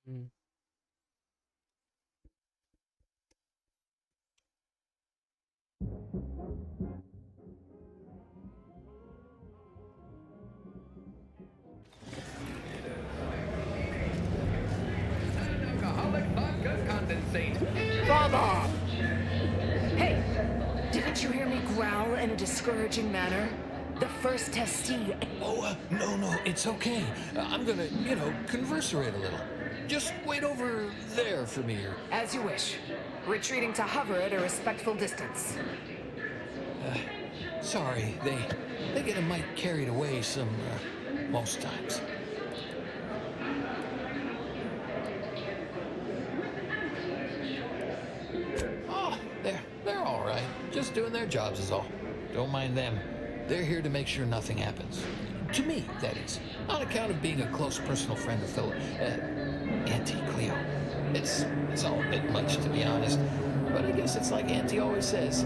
Mm. Alcoholic vodka condensate. Father! Hey, didn't you hear me growl in a discouraging manner? The first testee. Oh, no, it's okay. I'm gonna, converserate a little. Just wait over there for me. As you wish. Retreating to hover at a respectful distance. Sorry, they get a mite carried away most times. Oh, they're all right. Just doing their jobs is all. Don't mind them. They're here to make sure nothing happens. To me, that is. On account of being a close personal friend of Philip. Auntie Cleo. It's all a bit much, to be honest. But I guess it's like Auntie always says.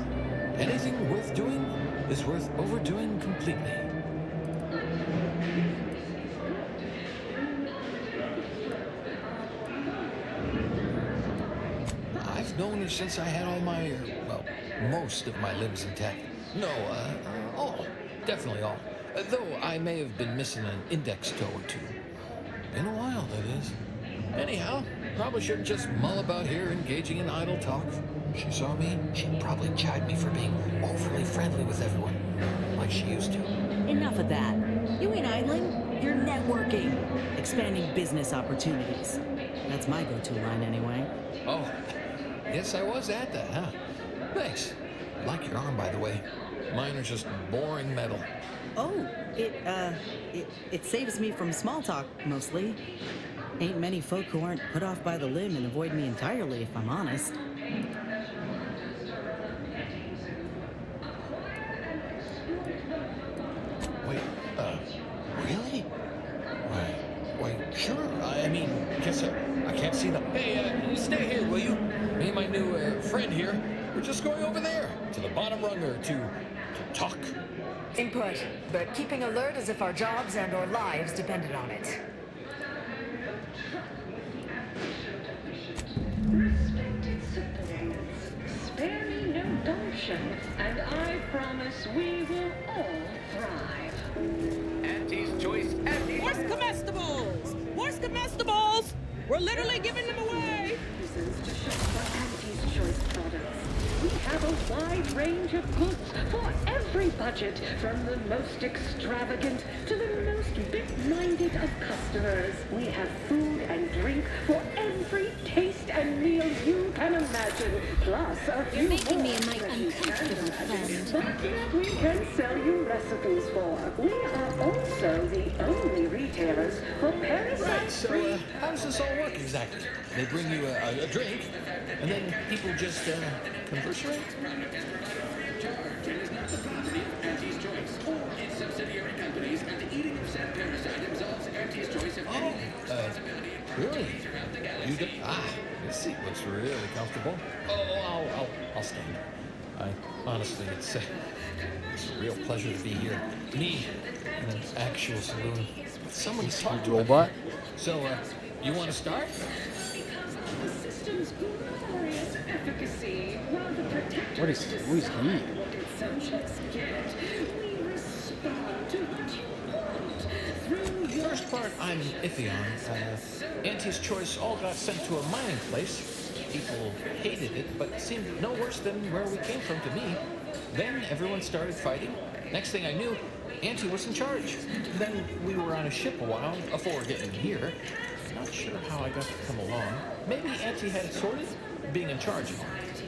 Anything worth doing is worth overdoing completely. I've known her since I had all my, most of my limbs intact. No, all. Definitely all. Though I may have been missing an index toe or two. Been a while, that is. Anyhow, probably shouldn't just mull about here engaging in idle talk. If she saw me, she'd probably chide me for being overly friendly with everyone, like she used to. Enough of that. You ain't idling, you're networking, expanding business opportunities. That's my go-to line anyway. Oh, guess I was at that, huh? Thanks. Like your arm, by the way. Mine are just boring metal. Oh, it saves me from small talk, mostly. Ain't many folk who aren't put off by the limb and avoid me entirely, if I'm honest. Wait, really? Why, sure. I mean, guess I can't see them. Hey, stay here, will you? Me and my new friend here, we're just going over there, to the bottom runger, to talk. Input, but keeping alert as if our jobs and our lives depended on it. Respected citizens, spare me no gumption, and I promise we will all thrive. Auntie's choice. Where's comestibles? Where's comestibles? We're literally giving them away. Reasons to shop for Auntie's Choice products. We have a wide range of goods for every budget, from the most extravagant to the most big-minded of customers. We have food and drink for every taste and meal you can imagine, plus a few making me more a mite uncomfortable, friend. that we can sell you recipes for. We are also the only retailers for parasite-free. Right, so how does this all work exactly? They bring you a drink, and then people just converse. It is not the property of Auntie's Choice or its subsidiary companies, and the eating of said parasite absolves Auntie's Choice of any responsibility. Really? You do? This seat looks really comfortable. Oh, I'll stand. Honestly, it's a real pleasure to be here. Me in an actual saloon with someone to talk to. Robot. So, you want to start? The system's glorious efficacy, while the protectors Who is he? decide what its subjects get, we respond to what you want through The your first part I'm iffy on. Auntie's Choice all got sent to a mining place. People hated it, but it seemed no worse than where we came from to me. Then everyone started fighting. Next thing I knew, Auntie was in charge. Then we were on a ship a while before getting here. Not sure how I got to come along. Maybe Auntie had it sorted, being in charge.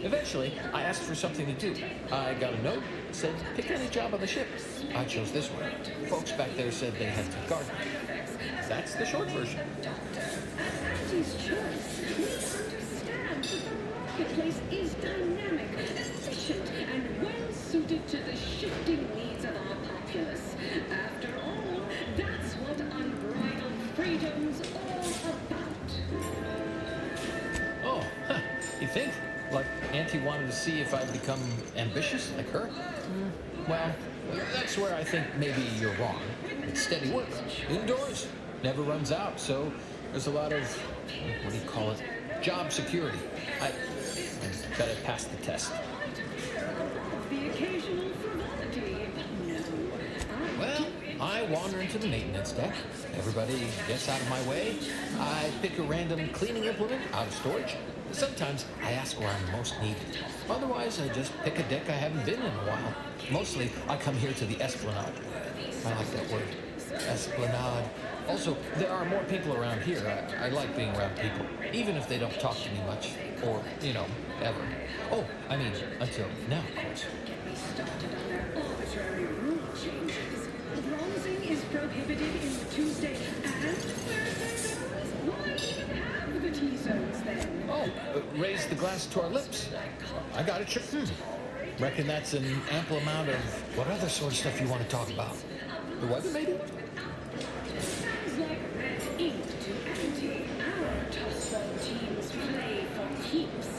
Eventually, I asked for something to do. I got a note, said pick any job on the ship. I chose this one. Folks back there said they had to guard me. That's the short version. Auntie's Choice. We understand that the marketplace is dynamic, efficient, and well-suited to the shifting needs of our populace. After all, that's what unbridled freedom's all about. Oh, you think? Like Auntie wanted to see if I'd become ambitious like her? Well, that's where I think maybe you're wrong. It's steady work. Indoors. Never runs out, so There's a lot of, what do you call it, job security. I bet I passed the test. The occasional frivolity. No, Well, I wander into the maintenance deck. Everybody gets out of my way. I pick a random cleaning implement out of storage. Sometimes I ask where I'm most needed. Otherwise, I just pick a deck I haven't been in a while. Mostly, I come here to the Esplanade. I like that word. Esplanade. Also, there are more people around here. I like being around people, even if they don't talk to me much. Or, ever. Oh, I mean, until now, of course. arbitrary rule changes. Bronzing is prohibited in the Tuesday and Thursday zones. Why even have the T-zones then? Oh, raise the glass to our lips. I got it. Sure. Reckon that's an ample amount of what other sort of stuff you want to talk about? The weather, maybe? Sounds like red ink to anti our tossball teams play for keeps.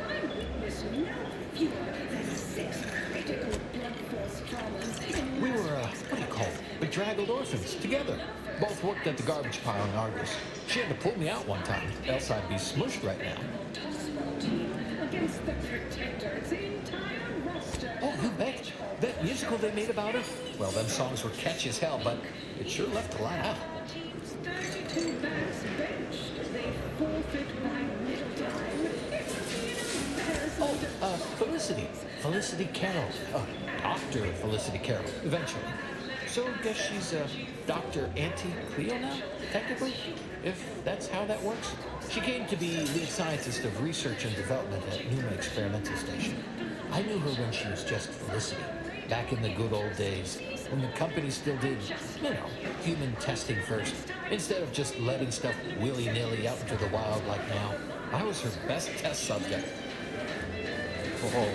I witnessed no fewer than 6 critical blood force traumas in We were, what do you call it? Bedraggled orphans, together. Both worked at the garbage pile in Argus. She had to pull me out one time, else I'd be smushed right now. tossball team against the Protector's entire roster. Oh, you bet. That musical they made about her? Well, them songs were catchy as hell, but it sure left a lot out. Team's 32 backs benched. They forfeit by middle time. It would be an embarrassment. Oh, Felicity. Felicity Carroll. Dr. Felicity Carroll, eventually. So guess she's Dr. Auntie Cleo now, technically? If that's how that works. She came to be lead scientist of research and development at Numa Experimental Station. I knew her when she was just Felicity, back in the good old days, when the company still did, human testing first, instead of just letting stuff willy-nilly out into the wild like now. I was her best test subject. Oh.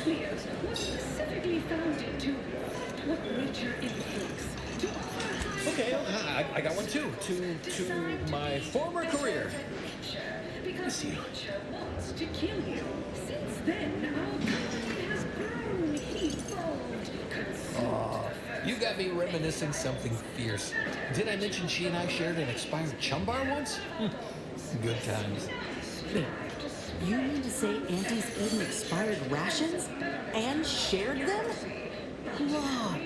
Cleos was specifically founded to what nature inflicts. To offer Okay, I got one too. To my former career. because nature wants to kill you. Since then, our company has grown, evolved, consumed. You got me reminiscing something fierce. Did I mention she and I shared an expired chum bar once? Good times. Wait, you mean to say Auntie's eaten expired rations and shared them? Wow.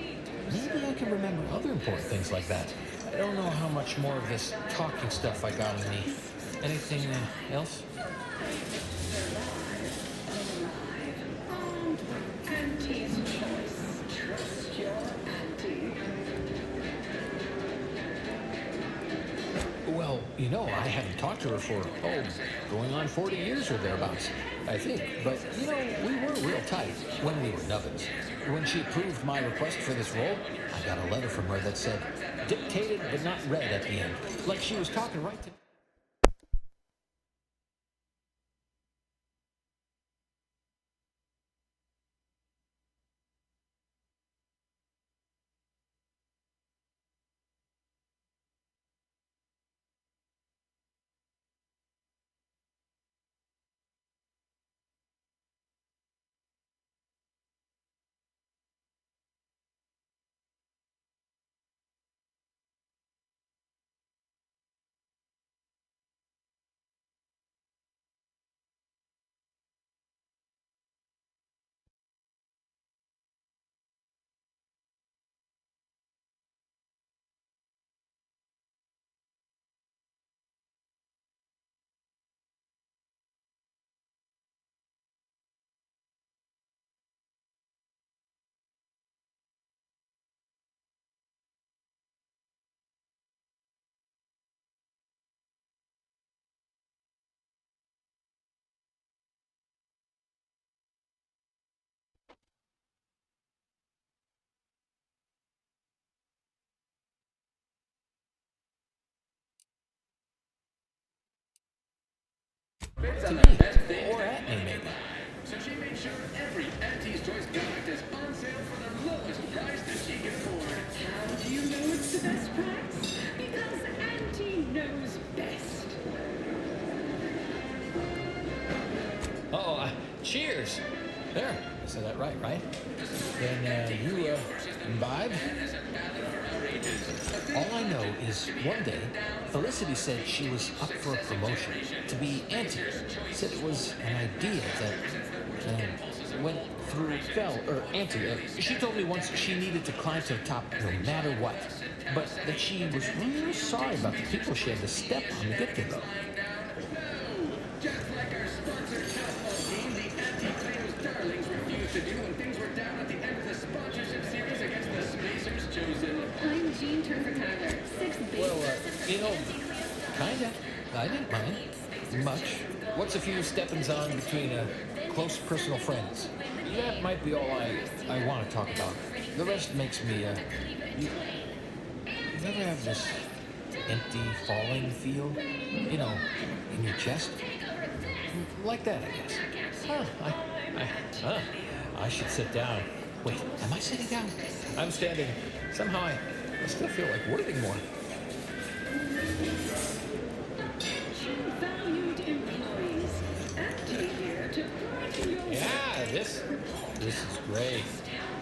Maybe I can remember other important things like that. I don't know how much more of this talking stuff I got in me. Anything else? Auntie's choice. Trust your auntie. Well, I haven't talked to her for, going on 40 years or thereabouts, I think. But, we were real tight when we were nubbins. When she approved my request for this role, I got a letter from her that said, dictated but not read at the end. Like she was talking right to... To me, or at me, maybe. So she made sure every Auntie's Choice product is on sale for the lowest price that she can afford. How do you know it's the best price? Because Auntie knows best. Cheers. There, I said that right? Then, you, imbibe? As a ballad for our ages, All I know is one day, Felicity said she was up for a promotion to be Auntie. Said it was an idea that went through Auntie. She told me once she needed to climb to the top no matter what. But that she was really sorry about the people she had to step on to get there, though. Just like our sponsor Catapult team, the anti-famous darlings refused to do when things were down at the end of the sponsorship series against the Spacers chosen. I'm Jean Turner Tyler, 6B. Well, kinda. I didn't mind. Much. What's a few steppings on between close personal friends? That might be all I want to talk about. The rest makes me, you ever have this empty, falling feel? You know, in your chest? Like that, I guess. I should sit down. Wait, am I sitting down? I'm standing. Somehow I still feel like working more. Valued employees, Auntie here to brighten your Yeah, this is great.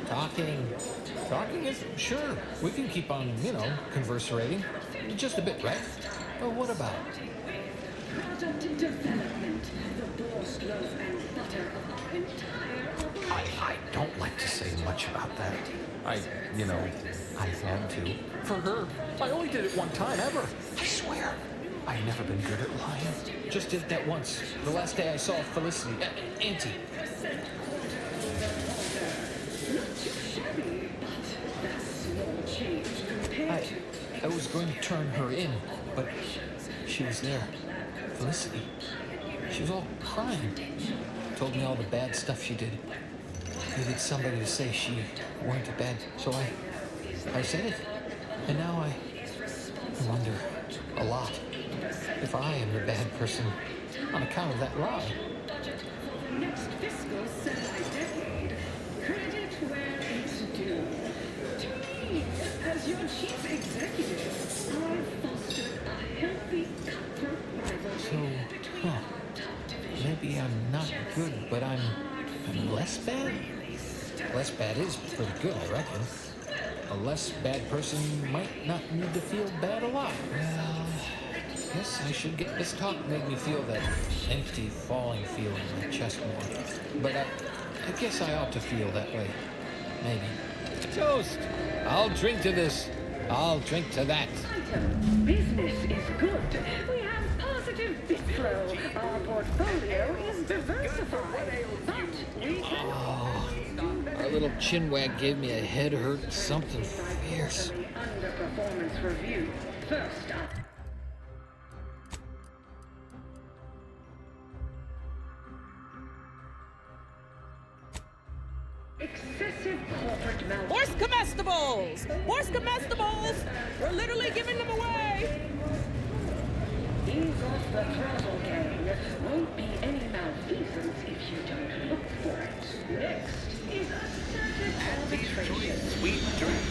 Talking is, sure, we can keep on, converserating. Just a bit, right? But what about? product development, the borscht loaf and butter of our entire operation. I don't like to say much about that. I had to. For her, I only did it one time ever. I swear. I've never been good at lying. Just did that once. The last day I saw Felicity, Auntie. I was going to turn her in, but she was there. Felicity. She was all crying. Told me all the bad stuff she did. Needed somebody to say she weren't a bad, so I said it. And now I wonder a lot if I am the bad person on account of that lie. Next fiscal semi-decade, credit where it's due. To me, as your chief executive, I've fostered a healthy cutthroat rivalry between our top divisions. Maybe I'm not good, but I'm less bad? Less bad is pretty good, I reckon. A less bad person might not need to feel bad a lot. Well, guess I should get this talk made me feel that empty, falling feeling in my chest more. But I guess I ought to feel that way. Maybe. Toast! I'll drink to this. I'll drink to that. Business is good. We have positive bit flow. Our portfolio is diversified. But we Our little chinwag gave me a head hurt, something fierce. underperformance review. First up. Excessive corporate malpractice. Horse comestibles! Horse comestibles! We're literally giving them away! Ease off the throttle, gang. Won't be any malfeasance if you don't look for it. Next is assertive arbitration. Sweet drink.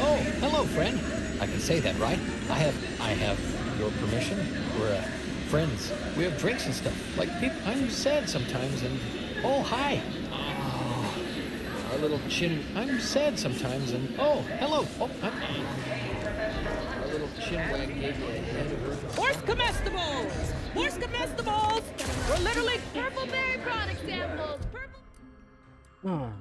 Oh, hello, friend. I can say that, right? I have your permission. We're friends. We have drinks and stuff. Like people, I'm sad sometimes, and oh, hi. Oh, our little chin. I'm sad sometimes, and oh, hello. Oh, our little chinwag gave me a head hurt. Horse comestibles! Horse comestibles! We're literally Purple berry product samples. Purple.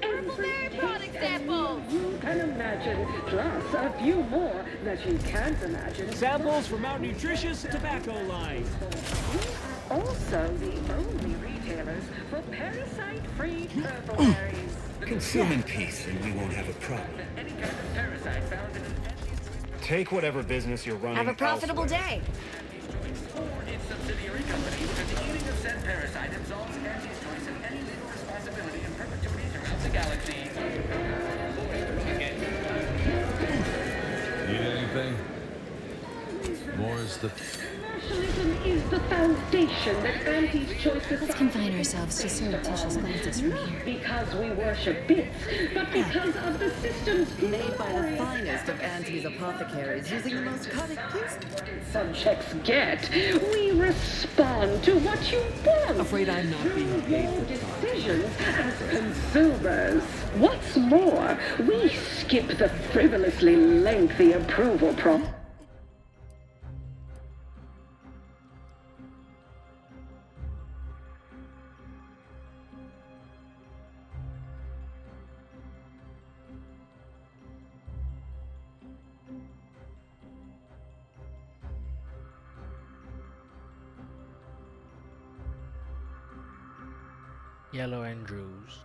Purple berry product samples. You can imagine, plus a few more that you can't imagine. Samples from our nutritious tobacco line. We are also the only retailers for parasite-free purple berries. Consume in peace, and we won't have a problem. Any kind of parasite found in an Take whatever business you're running. Have a profitable elsewhere. day. or its subsidiary companies, and the eating of said parasite absolves Auntie's choice of any legal responsibility in perpetuity throughout the galaxy. Need anything? More is the... Nationalism is the foundation that Auntie's choice Let's society confine ourselves to surreptitious glances from not here. because we worship bits, but because of the system's Made by the glory. finest of Auntie's apothecaries using the most cutting use. Subjects get. We respond to what you want. Afraid I'm not being Through paid your for decisions as consumers. What's more, we skip the frivolously lengthy approval process. Yellow Andrews.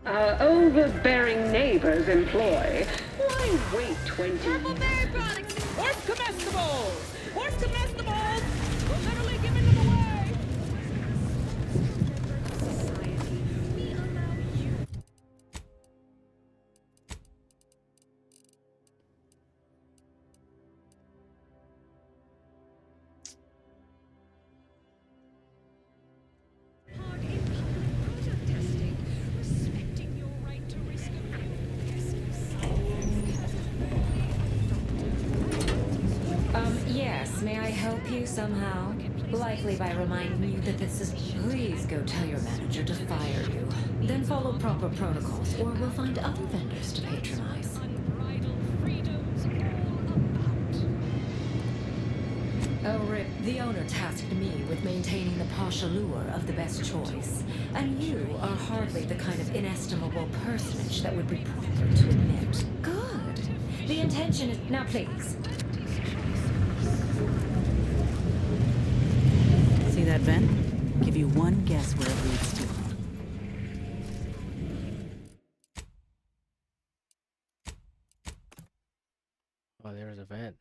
Our overbearing neighbors employ. Why wait 20 Purple berry products. Horse comestibles! Horse comestibles! We're literally giving them away! Yes, may I help you somehow? Likely by reminding you that this is... Please go tell your manager to fire you. Then follow proper protocols, or we'll find other vendors to patronize. Oh, Rip, the owner tasked me with maintaining the posh allure of the best choice. And you are hardly the kind of inestimable personage that would be proper to admit. Good. The intention is... Now, please. See that vent? Give you one guess where it leads to. Oh, there's a vent.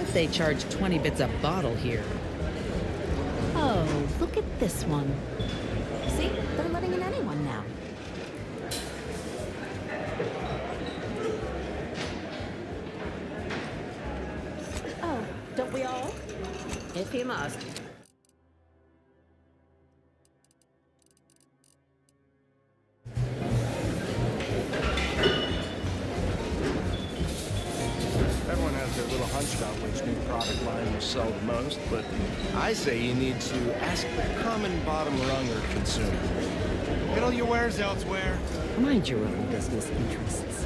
Bet they charge 20 bits a bottle here. Oh, look at this one. See? They're letting in anyone now. Oh, don't we all? If you must. Everyone has their little hunch about which new product line will sell the most, but I say you need to ask the common bottom runger consumer. Get all your wares elsewhere. Mind your own business interests.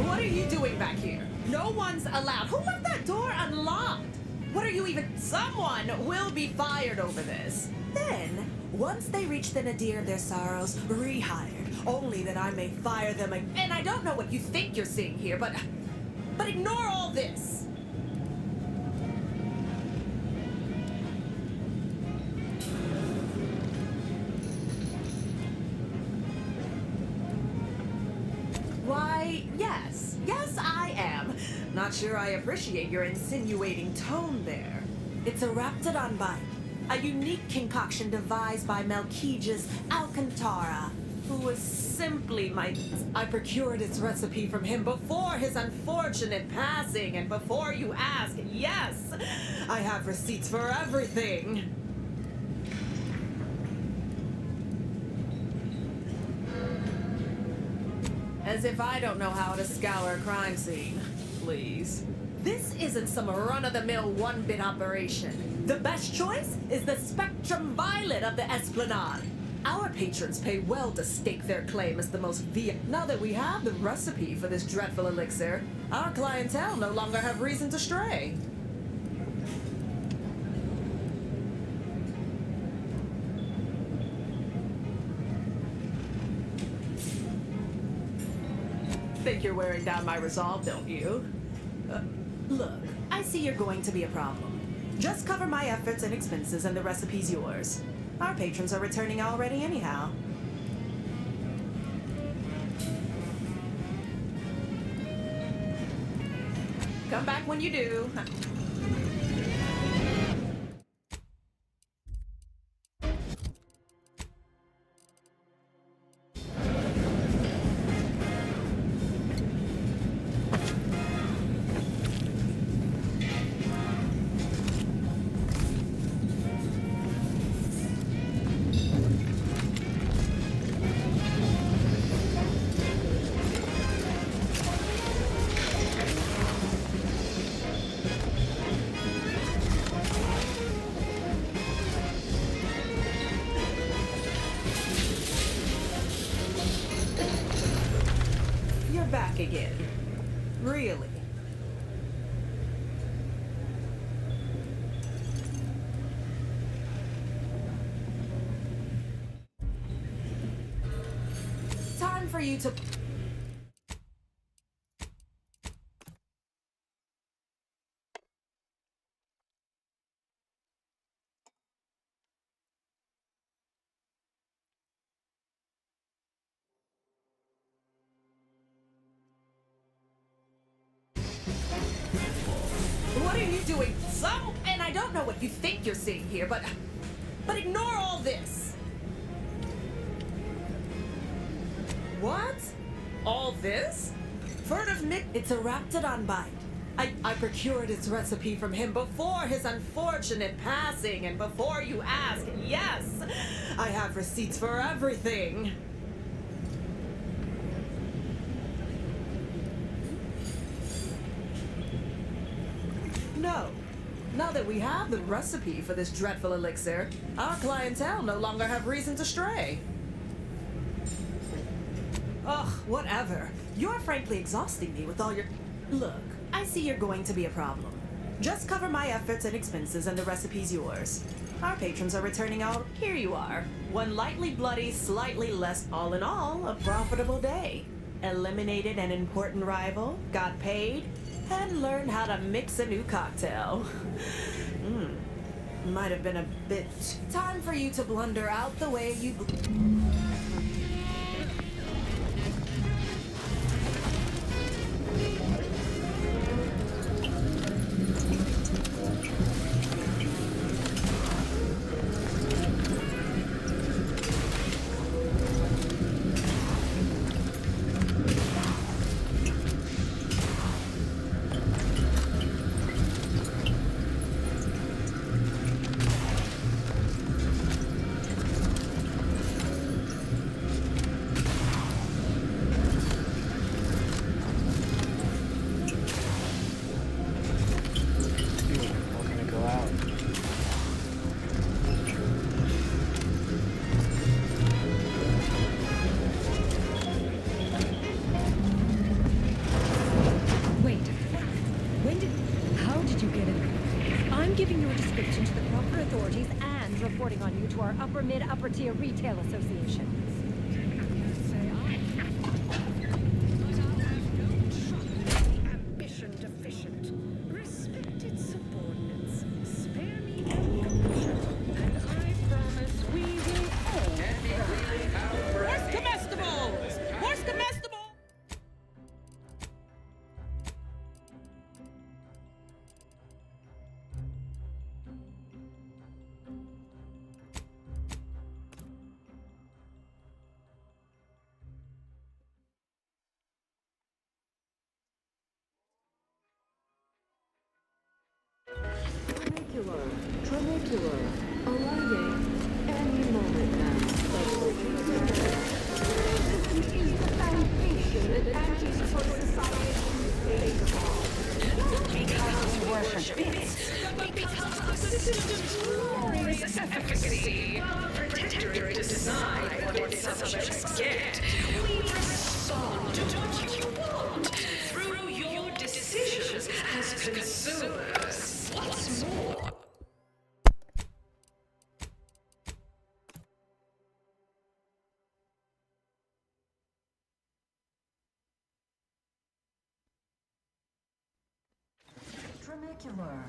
What are you doing back here? No one's allowed. Who left that door unlocked? What are you even? Someone will be fired over this. Then, once they reach the nadir of their sorrows, rehired, only that I may fire them again. And I don't know what you think you're seeing here, but ignore all this. Why, yes. Yes, I am. Not sure I appreciate your insinuating tone there. It's a Raptidon bite, a unique concoction devised by Melquiades Alcantara, who was simply my... I procured its recipe from him before his unfortunate passing, and before you ask, yes, I have receipts for everything. As if I don't know how to scour a crime scene. Please. This isn't some run-of-the-mill one-bit operation. The best choice is the Spectrum Violet of the Esplanade. Our patrons pay well to stake their claim as the most Now that we have the recipe for this dreadful elixir, our clientele no longer have reason to stray. Think you're wearing down my resolve, don't you? Look, I see you're going to be a problem. Just cover my efforts and expenses and the recipe's yours. Our patrons are returning already anyhow. Come back when you do. Back again. Really? Time for you to... What are you doing? And I don't know what you think you're seeing here, but ignore all this. What? All this? Furtive Mick, it's a Raptidon bite. I procured its recipe from him before his unfortunate passing, and before you ask, yes, I have receipts for everything. No. Now that we have the recipe for this dreadful elixir, our clientele no longer have reason to stray. Ugh, whatever. You're frankly exhausting me with all your... Look, I see you're going to be a problem. Just cover my efforts and expenses and the recipe's yours. Our patrons are returning all... Here you are. One lightly bloody, slightly less, all in all, a profitable day. Eliminated an important rival, got paid, and learned how to mix a new cocktail. Might have been a bit... Time for you to blunder out the way you... reporting on you to our upper mid-upper tier retail association. Ambition deficient. Respected subordinates. Spare me any compulsion, and I promise we will all Where's comestibles? Where's comestibles? Tramacular, arriving any moment now. This is the foundation that anti-choice society is based on. Not because we worship bits, but because of the system's glorious efficacy. Protectorate decide what its subjects get. We respond to what you want through your decisions as consumers. What's more, Tramacular,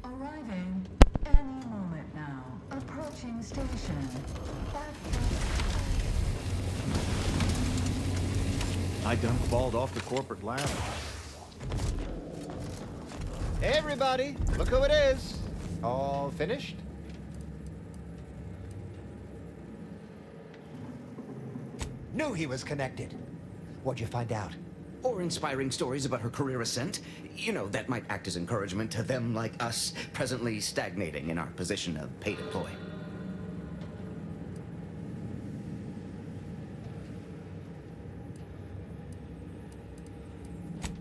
Arriving any moment now. Approaching station. I done falled off the corporate ladder. Hey everybody, look who it is. All finished? Knew he was connected. What'd you find out? Or inspiring stories about her career ascent. You know, that might act as encouragement to them like us, presently stagnating in our position of paid employee.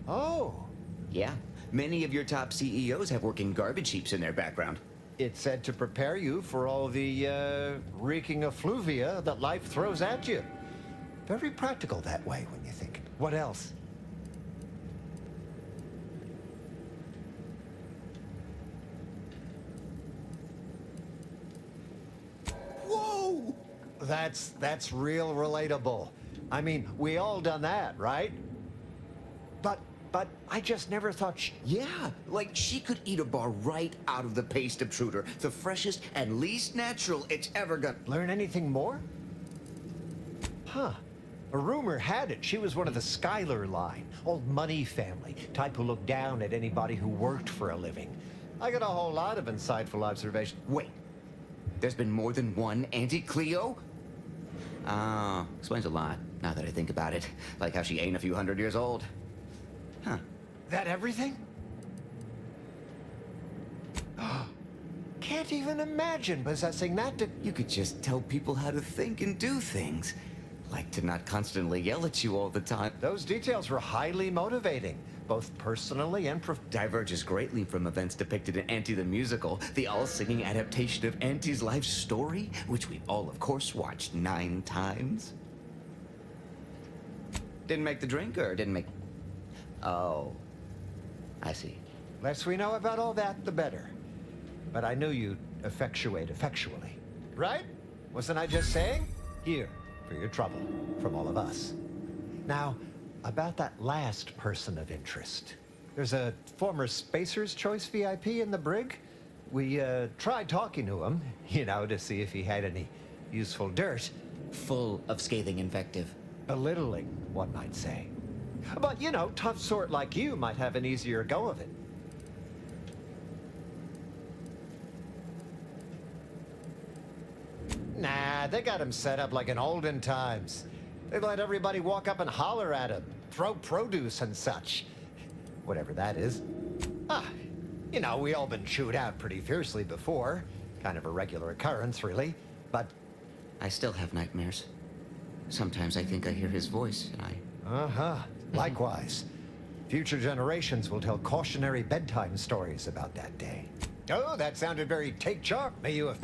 Oh. Yeah, many of your top CEOs have working garbage heaps in their background. It's said to prepare you for all the reeking effluvia that life throws at you. Very practical that way when you think. What else? Whoa! That's real relatable. I mean, we all done that, right? But I just never thought Yeah, like she could eat a bar right out of the paste obtruder. The freshest and least natural it's ever gonna... Learn anything more? Huh. A rumor had it she was one of the Schuyler line, old money family, type who looked down at anybody who worked for a living. I got a whole lot of insightful observation. Wait, there's been more than one Auntie Cleo? Ah, explains a lot, now that I think about it. Like how she ain't a few hundred years old. Huh. That everything? Can't even imagine possessing that to... You could just tell people how to think and do things. Like to not constantly yell at you all the time. Those details were highly motivating, both personally and diverges greatly from events depicted in Auntie the Musical, the all-singing adaptation of Auntie's life story, which we've all, of course, watched 9 times. Didn't make the drink, or didn't make... Oh, I see. Less we know about all that, the better. But I knew you'd effectuate effectually. Right? Wasn't I just saying? Here, for your trouble, from all of us. Now, about that last person of interest. There's a former Spacer's Choice VIP in the brig. We tried talking to him, you know, to see if he had any useful dirt. Full of scathing invective. Belittling, one might say. But, you know, tough sort like you might have an easier go of it. Nah, they got him set up like in olden times. They let everybody walk up and holler at him, throw produce and such. Whatever that is. You know, we all been chewed out pretty fiercely before. Kind of a regular occurrence, really. But I still have nightmares. Sometimes I think I hear his voice, and I... Likewise. Future generations will tell cautionary bedtime stories about that day. Oh, that sounded very take chalk. May you have...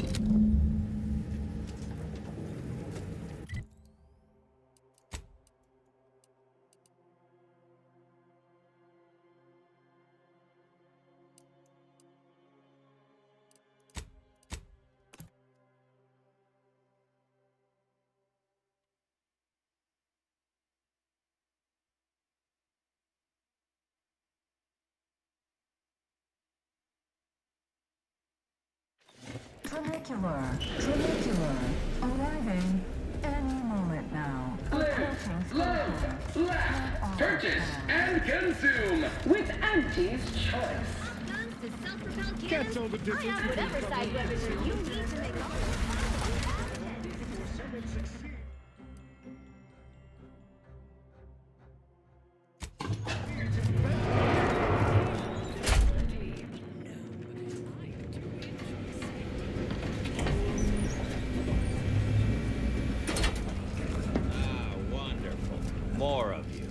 Trinicular. Arriving any moment now. Left, purchase and consume with Auntie's Choice. Can't tell the difference. I have whatever side weapons you need to make all More of you.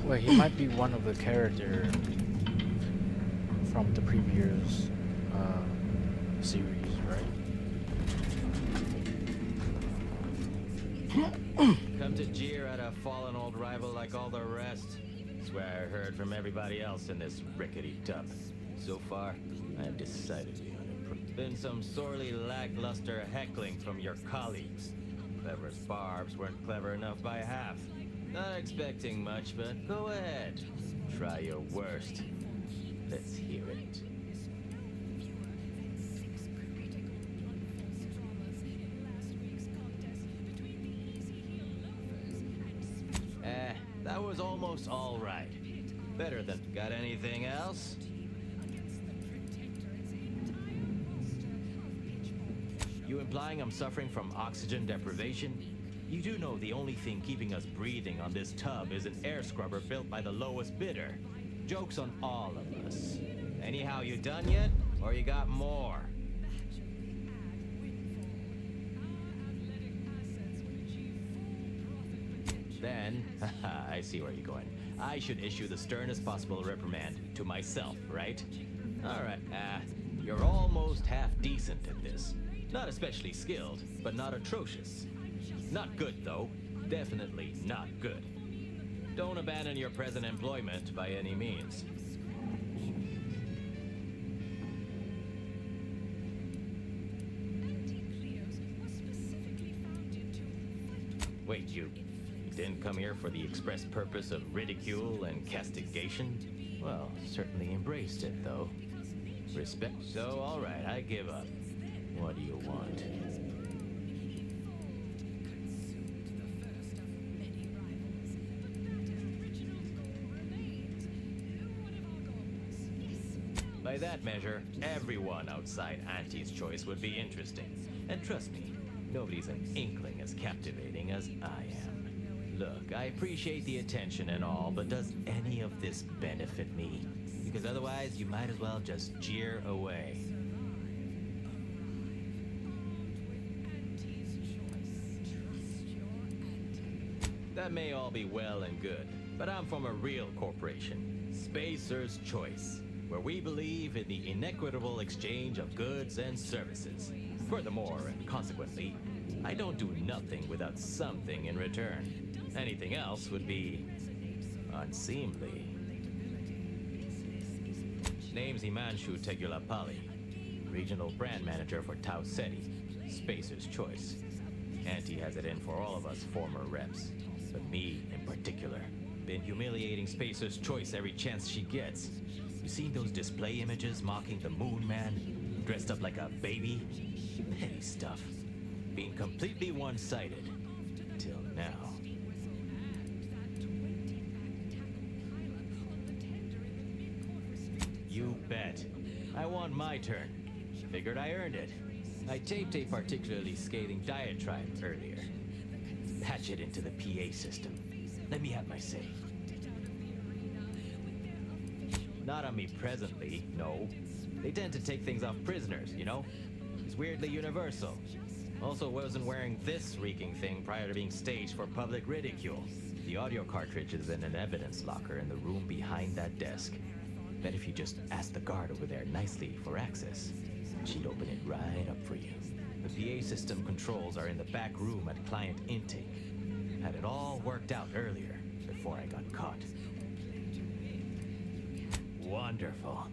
Wait, he might be one of the characters from the previous series, right? Come to jeer at a fallen old rival like all the rest. Swear I heard from everybody else in this rickety tub. So far, I have decidedly unimpressed. Been some sorely lackluster heckling from your colleagues. Clever Barbs weren't clever enough by half. Not expecting much, but go ahead. Try your worst. Let's hear it. That was almost all right. Better than... Got anything else? You implying I'm suffering from oxygen deprivation? You do know the only thing keeping us breathing on this tub is an air scrubber built by the lowest bidder. Joke's on all of us. Anyhow, you done yet? Or you got more? Then, haha, I see where you're going. I should issue the sternest possible reprimand to myself, right? Alright, you're almost half decent at this. Not especially skilled, but not atrocious. Not good, though. Definitely not good. Don't abandon your present employment by any means. Wait, you didn't come here for the express purpose of ridicule and castigation? Well, certainly embraced it, though. Respect. So, all right, I give up. What do you want? By that measure, everyone outside Auntie's choice would be interesting. And trust me, nobody's an inkling as captivating as I am. Look, I appreciate the attention and all, but does any of this benefit me? Because otherwise, you might as well just jeer away. That may all be well and good, but I'm from a real corporation, Spacer's Choice, where we believe in the inequitable exchange of goods and services. Furthermore, and consequently, I don't do nothing without something in return. Anything else would be unseemly. Name's Himanshu Tegulapalli, Regional Brand Manager for Tau Ceti, Spacer's Choice. Auntie has it in for all of us former reps, but me in particular. Been humiliating Spacer's Choice every chance she gets. You seen those display images mocking the Moon Man, dressed up like a baby? Petty stuff. Being completely one-sided. Till now. You bet. I want my turn. Figured I earned it. I taped a particularly scathing diatribe earlier. Patch it into the PA system. Let me have my say. Not on me presently, no. They tend to take things off prisoners, you know? It's weirdly universal. Also wasn't wearing this reeking thing prior to being staged for public ridicule. The audio cartridge is in an evidence locker in the room behind that desk. Bet if you just ask the guard over there nicely for access, she'd open it right up for you. The PA system controls are in the back room at client intake. Had it all worked out earlier, before I got caught. Wonderful.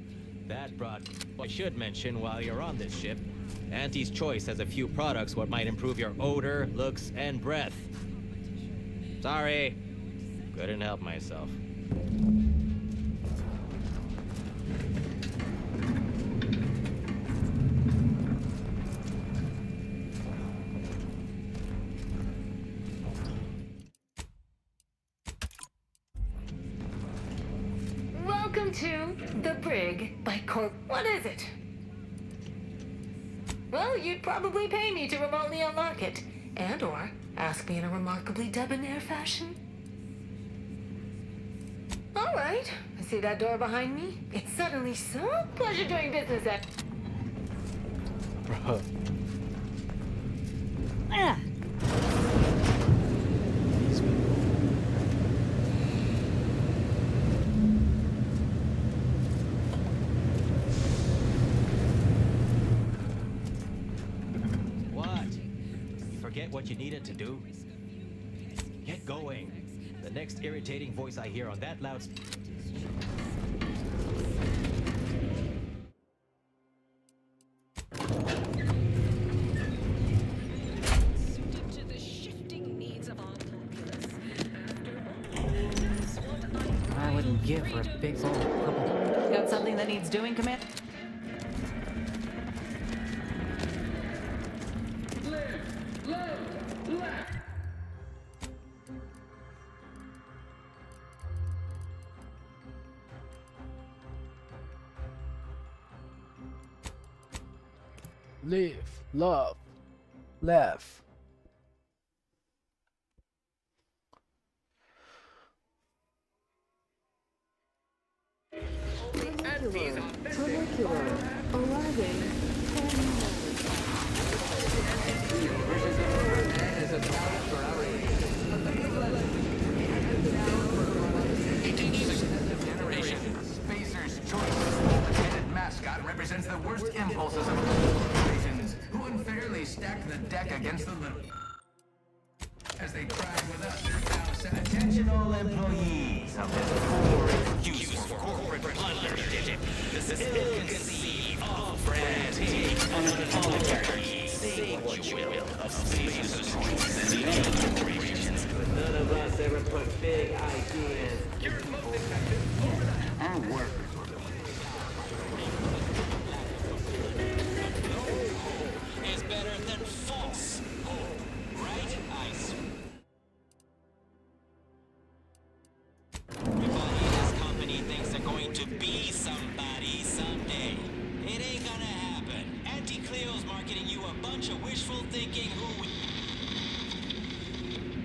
That brought... I should mention while you're on this ship, Auntie's Choice has a few products what might improve your odor, looks, and breath. Sorry. Couldn't help myself. Welcome to The Brig by Corp. What is it? Well, you'd probably pay me to remotely unlock it. And/or ask me in a remarkably debonair fashion. Alright, see that door behind me? It's suddenly so pleasure doing business at... Bruh. Ah! Forget what you needed to do? Get going. The next irritating voice I hear on that loudspeaker. get for a big bowl of purple? Got something that needs doing, Command? Live, love, laugh. Live, love, laugh. Follicular. Arriving. Spacer's choice. The headed mascot represents the worst impulses of corporations who unfairly stacked the deck against the little. As they tried with us, their pals said, Attention all employees of this poor excuse for corporate plundership. This is ill-conceived, off-brand, unapologetic. Say what you will of Spacer's choice and the other corporations, but none of us ever put big ideas. You're most effective. Our workers is better than false. Right? I swear. Everybody in this company thinks they're going to be somebody someday. It ain't gonna happen. Auntie Cleo's marketing you a bunch of wishful thinking who...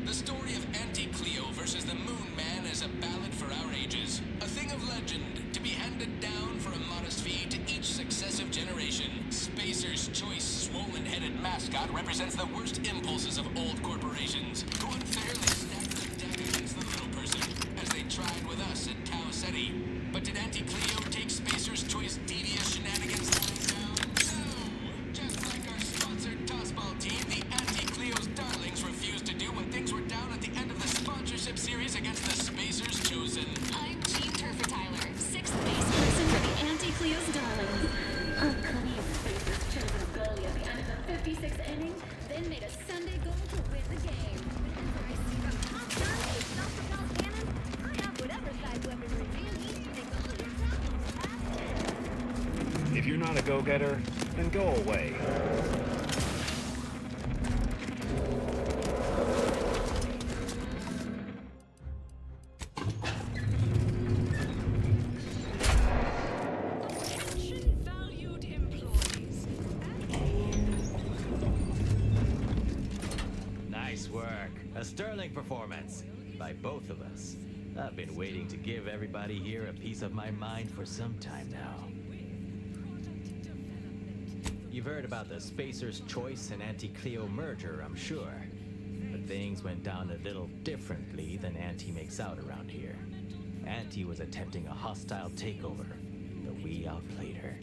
The story of Auntie Cleo versus the Moon Man is a ballad for our ages. A thing of legend, to be handed down for a modest fee to each successive generation. Spacer's choice swollen-headed mascot represents the worst impulses of old corporations, who unfairly stacked the deck against the little person, as they tried with us at Tau Ceti. But did Auntie Cleo take Spacer's choice devious shenanigans lying down? No! Just like our sponsored tossball team, the Auntie Cleo's darlings refused to do when things were down at the end of the sponsorship series against the Spacers chosen. I'm Team Turfer Tyler, sixth base person for the Auntie Cleo's Darlings. Cleo's Spacers chosen goalie at the end of the 56th inning, then made a Sunday goal to win the game. I see the top guy, self-propelled cannon. I have whatever size weaponry you need to take all your problems. If you're not a go-getter, then go away. Valued employees. Nice work. A sterling performance by both of us. I've been waiting to give everybody here a piece of my mind for some time now. You've heard about the Spacer's Choice and Auntie Cleo merger, I'm sure. But things went down a little differently than Auntie makes out around here. Auntie was attempting a hostile takeover, but we outplayed her,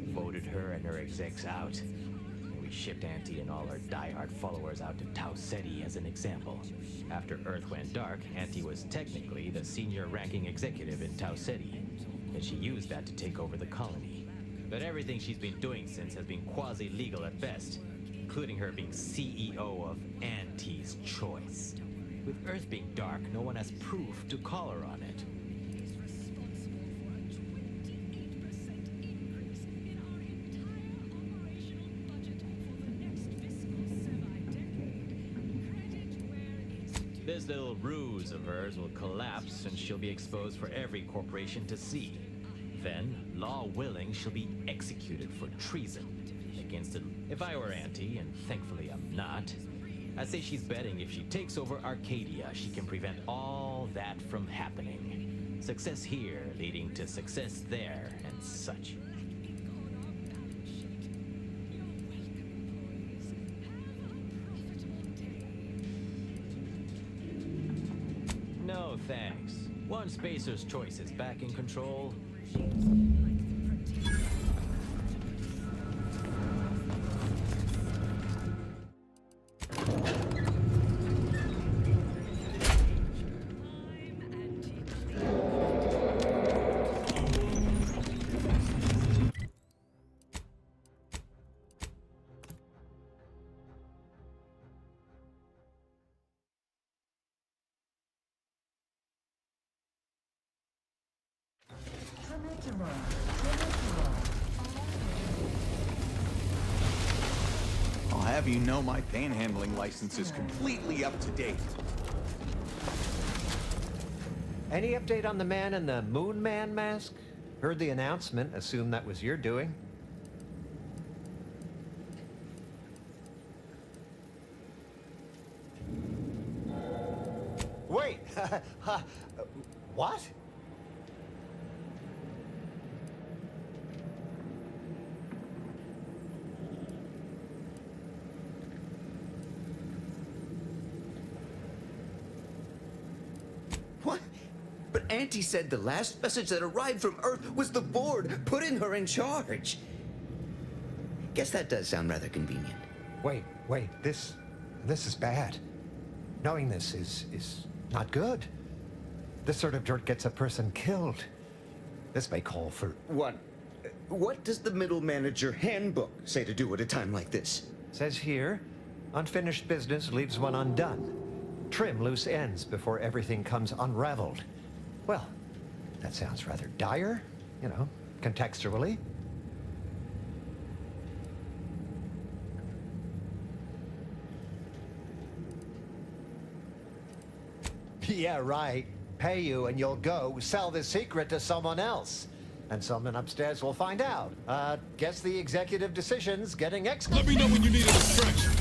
voted her and her execs out. And we shipped Auntie and all her diehard followers out to Tau Ceti as an example. After Earth went dark, Auntie was technically the senior ranking executive in Tau Ceti, and she used that to take over the colony. But everything she's been doing since has been quasi-legal at best, including her being CEO of Auntie's Choice. With Earth being dark, no one has proof to call her on it. This little ruse of hers will collapse and she'll be exposed for every corporation to see. Then, law willing, she'll be executed for treason against it. If I were Auntie, and thankfully I'm not, I'd say she's betting if she takes over Arcadia, she can prevent all that from happening. Success here leading to success there and such. No thanks. Once Spacer's Choice is back in control, I'll have you know my panhandling license is completely up to date. Any update on the man in the Moon Man mask? Heard the announcement, assumed that was your doing. Wait! What? What? But Auntie said the last message that arrived from Earth was the board putting her in charge. Guess that does sound rather convenient. Wait, this is bad. Knowing this is not good. This sort of dirt gets a person killed. This may call for... What does the middle manager handbook say to do at a time like this? Says here, unfinished business leaves one undone. Trim loose ends before everything comes unraveled. Well, that sounds rather dire, you know, contextually. Yeah, right. Pay you and you'll go sell the secret to someone else. And someone upstairs will find out. Guess the executive decision's getting executed. Let me know when you need a distraction.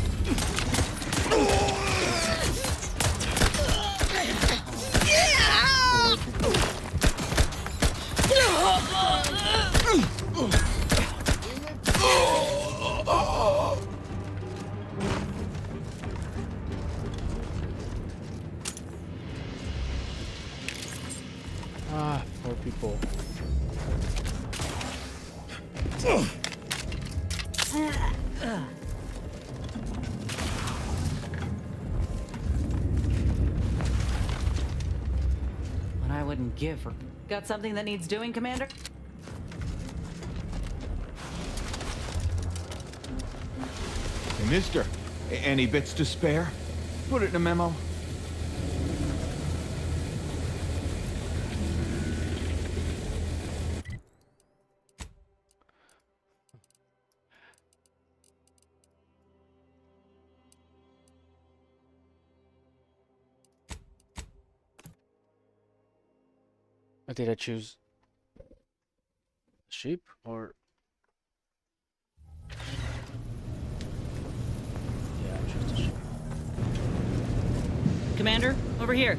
Ah, poor people. What I wouldn't give her. Got something that needs doing, Commander? Hey, mister, any bits to spare? Put it in a memo. Did I choose sheep or? Yeah, I chose the sheep. Commander, over here.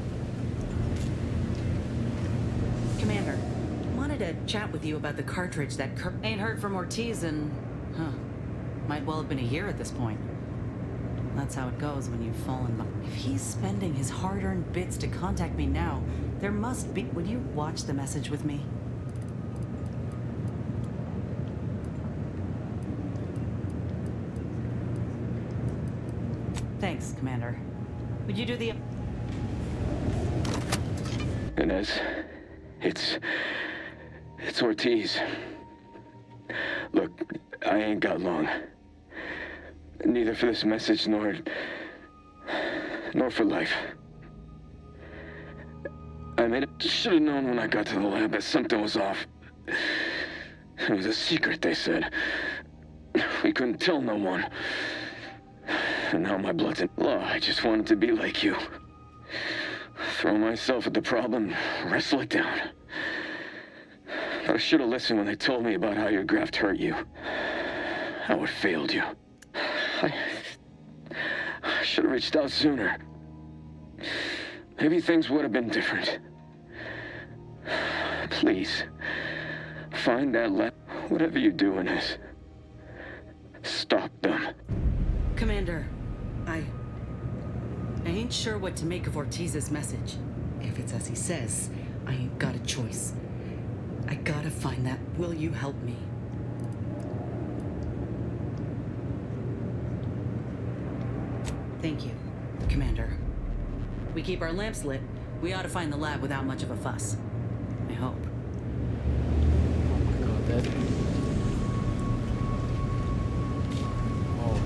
Commander, wanted to chat with you about the cartridge that ain't heard from Ortiz in, might well have been a year at this point. That's how it goes when you've fallen behind. If he's spending his hard-earned bits to contact me now, there must be... Would you watch the message with me? Thanks, Commander. Would you do the... Inez, it's Ortiz. Look, I ain't got long. Neither for this message nor for life. I should have known when I got to the lab that something was off. It was a secret, they said. We couldn't tell no one. And now my blood's in law. I just wanted to be like you. Throw myself at the problem, wrestle it down. But I should have listened when they told me about how your graft hurt you. How it failed you. I should have reached out sooner. Maybe things would have been different. Please, find that lab. Whatever you're doing is, stop them. Commander, I ain't sure what to make of Ortiz's message. If it's as he says, I ain't got a choice. I gotta find that. Will you help me? Thank you, Commander. We keep our lamps lit, we ought to find the lab without much of a fuss. I hope. Oh my god, that... Oh.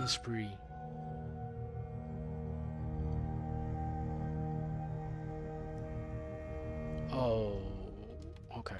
spree. Oh, okay.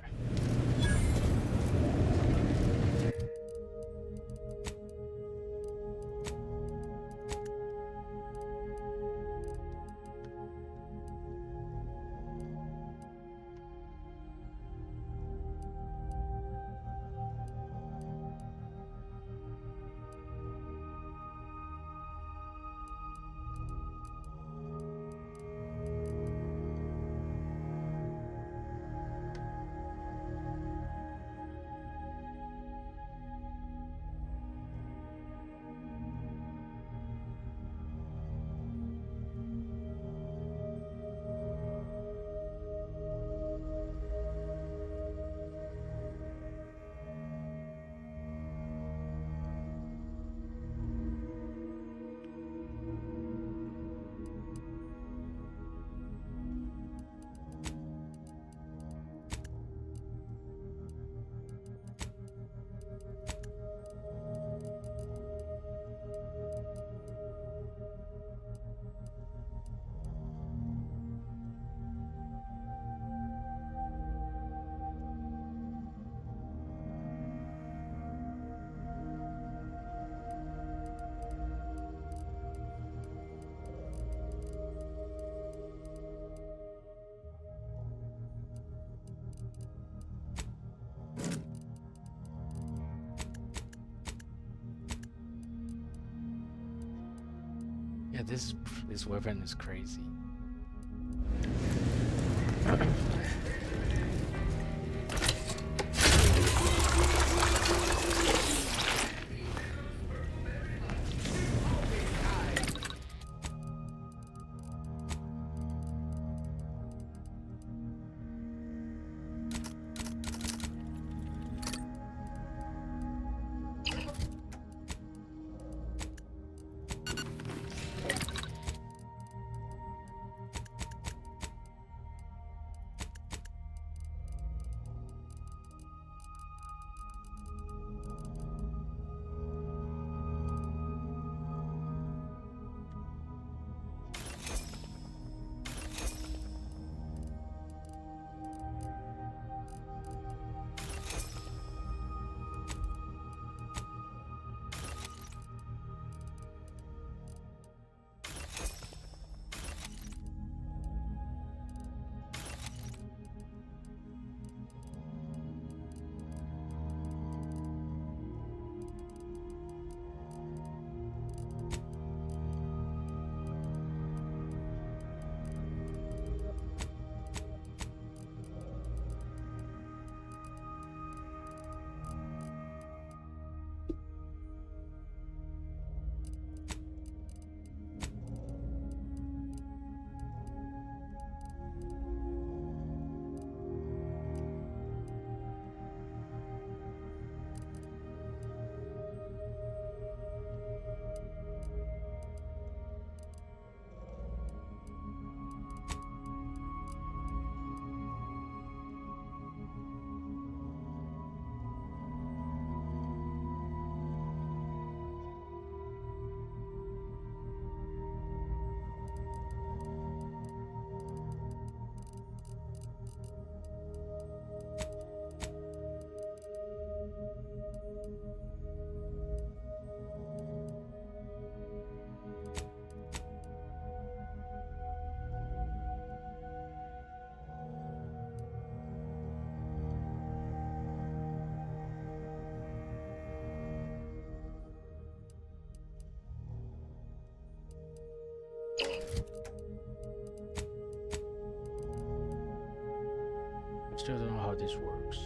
Yeah, this weapon is crazy. Still don't know how this works.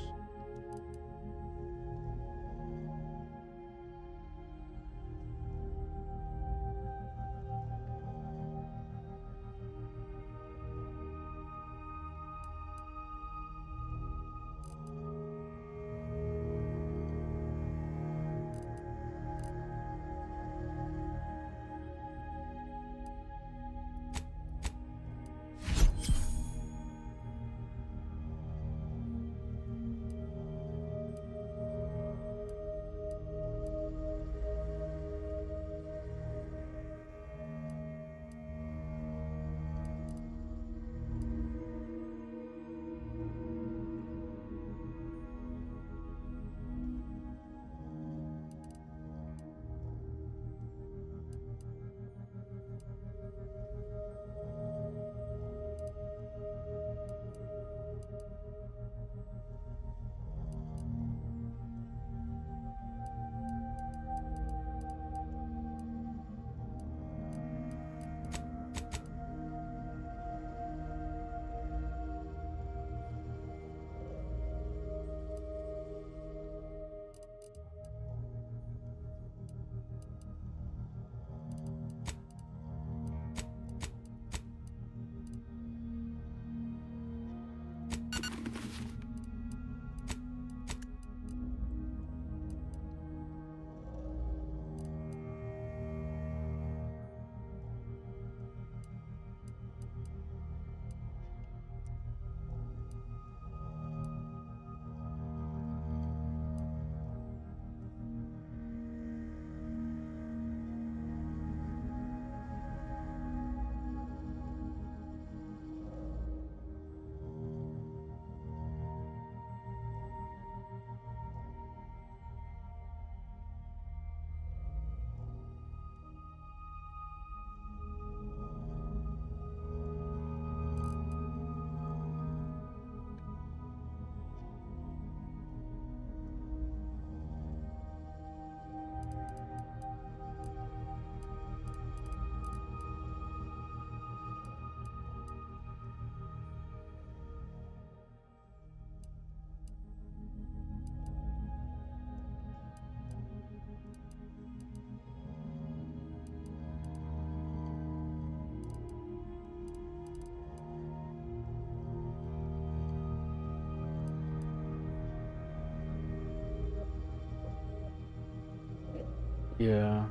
Yeah,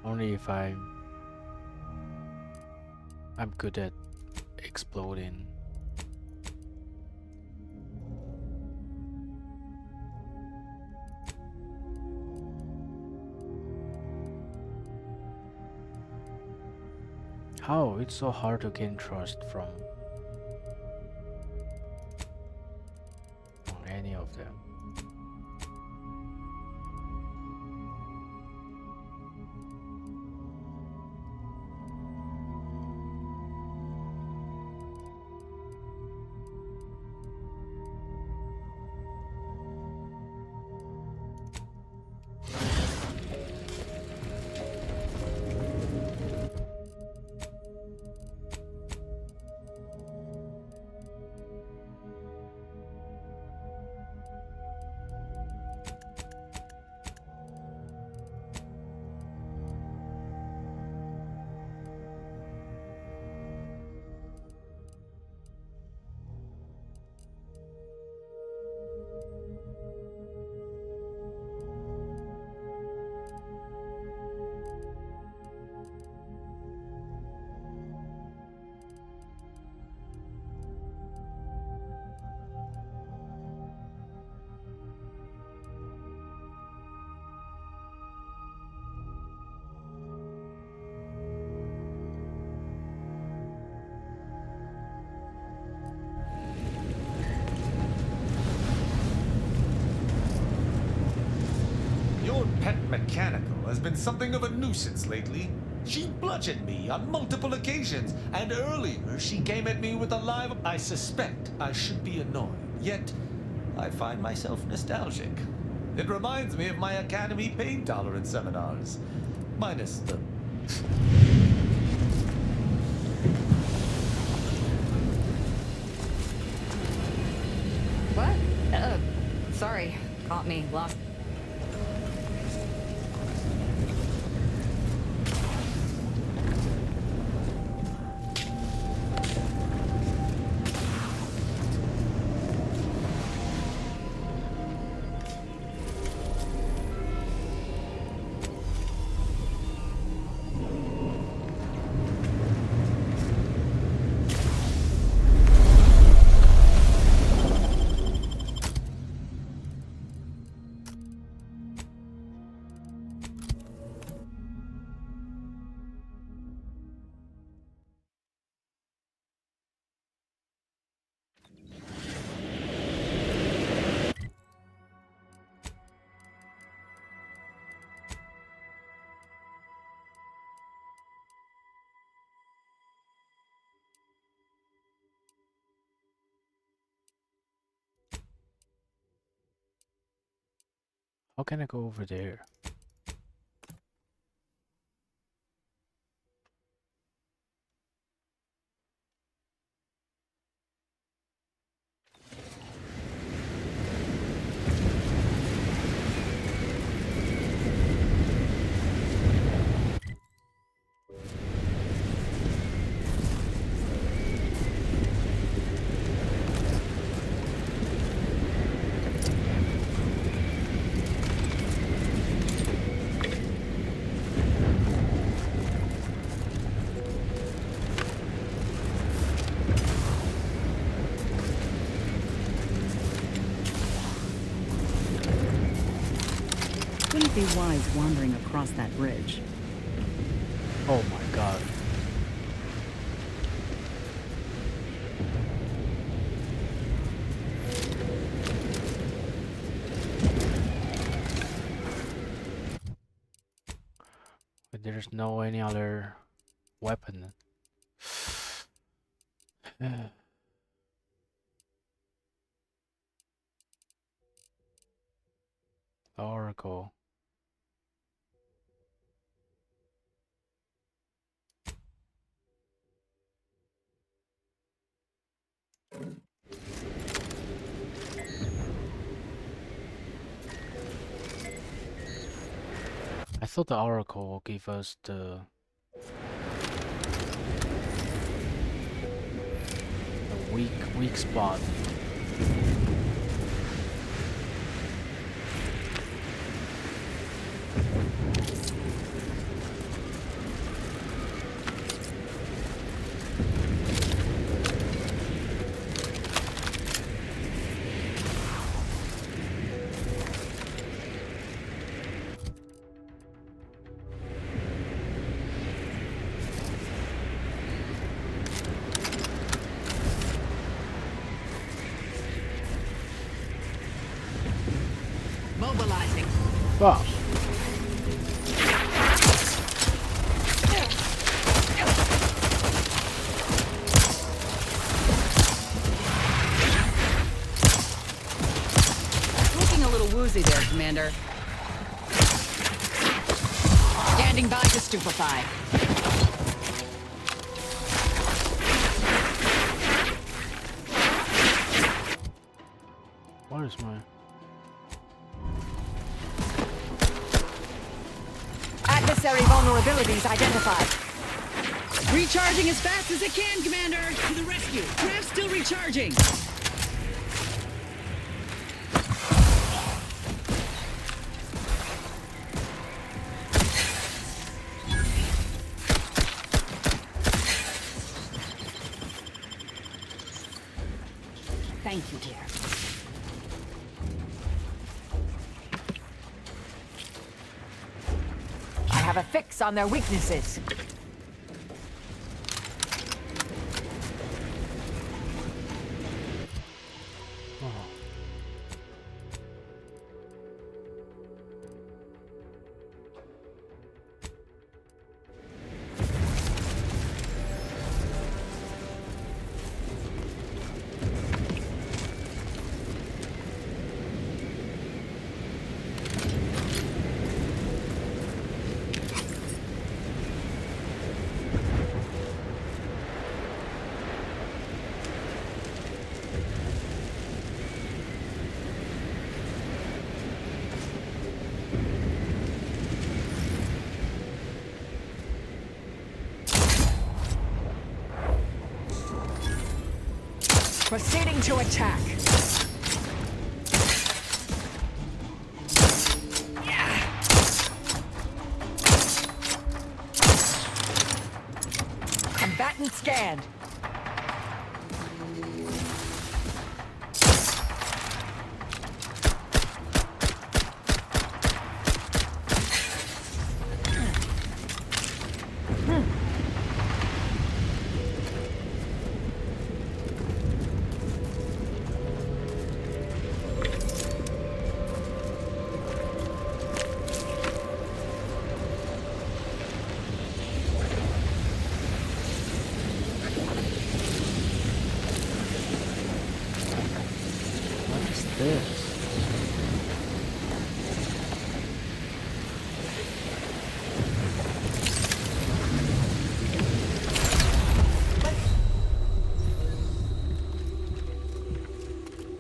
only if I'm good at exploding. How it's so hard to gain trust from any of them. Your pet mechanical has been something of a nuisance lately. She bludgeoned me on multiple occasions, and earlier she came at me with a live... I suspect I should be annoyed, yet I find myself nostalgic. It reminds me of my Academy pain tolerance seminars. Minus the... What? Sorry. Caught me. Lost. How can I go over there? Wouldn't be wise wandering across that bridge. Oh my god. But there's no any other weapon. Oracle. I thought the Oracle will give us the weak spot. Mobilizing. Boss. Looking a little woozy there, Commander. Standing by to stupefy. What is my... Adversary vulnerabilities identified. Recharging as fast as it can, Commander! To the rescue! Craft still recharging! Thank you, dear. I have a fix on their weaknesses. Proceeding to attack. Combatant scanned.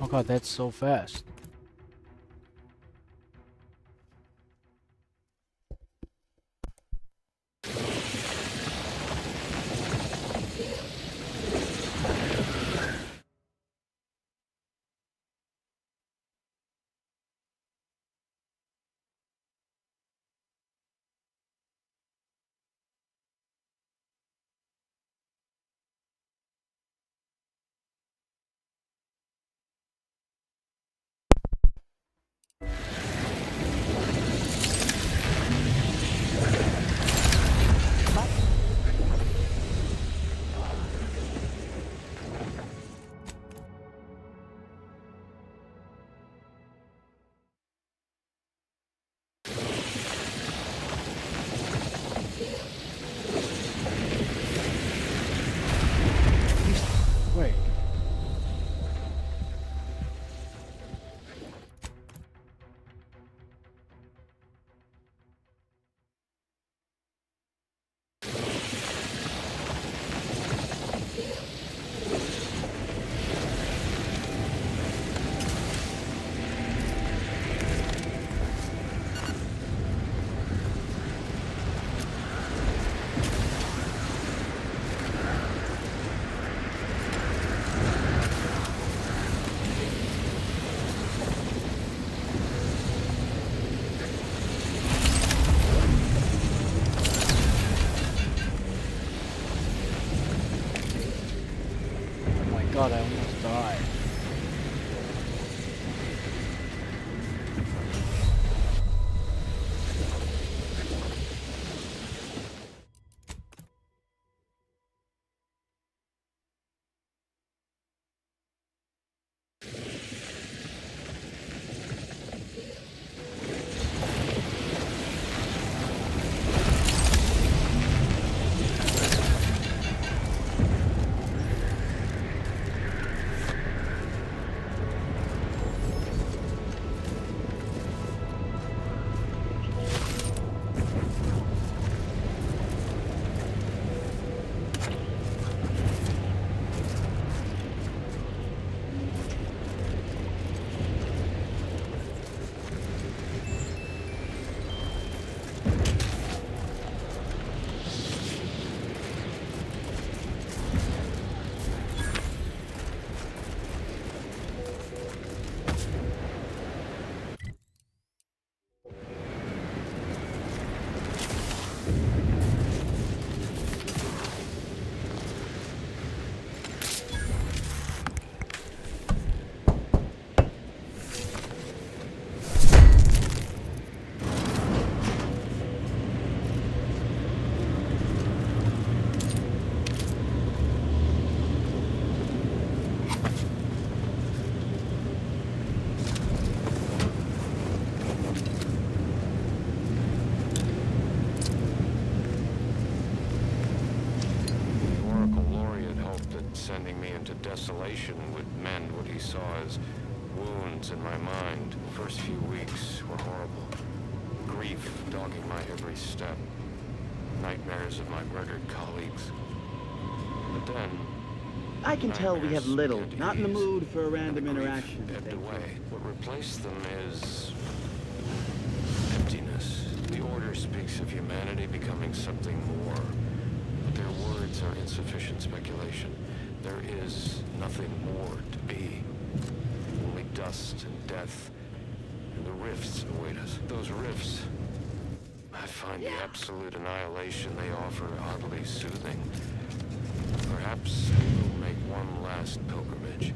Oh god, that's so fast. Wait. Oh my god, I almost died. into desolation would mend what he saw as wounds in my mind. The first few weeks were horrible. Grief dogging my every step. Nightmares of my murdered colleagues. But then... I can tell we have little. Not in the mood for a random the grief interaction. ebbed Thank you. away. What replaced them is... emptiness. The Order speaks of humanity becoming something more. But their words are insufficient speculation. There is nothing more to be. Only dust and death. And the rifts await us. Those rifts... I find the absolute annihilation they offer oddly soothing. Perhaps we'll make one last pilgrimage.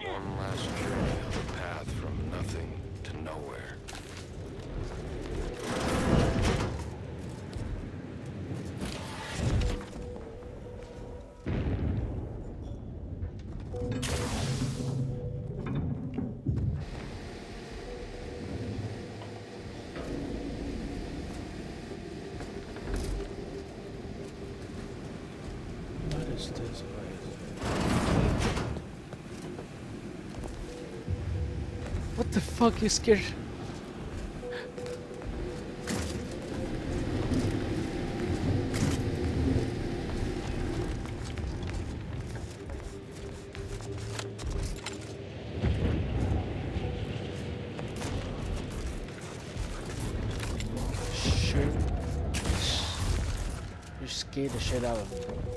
One last journey on the path from nothing to nowhere. What is this? What the fuck? You scared? Sure. You scared the shit out of me.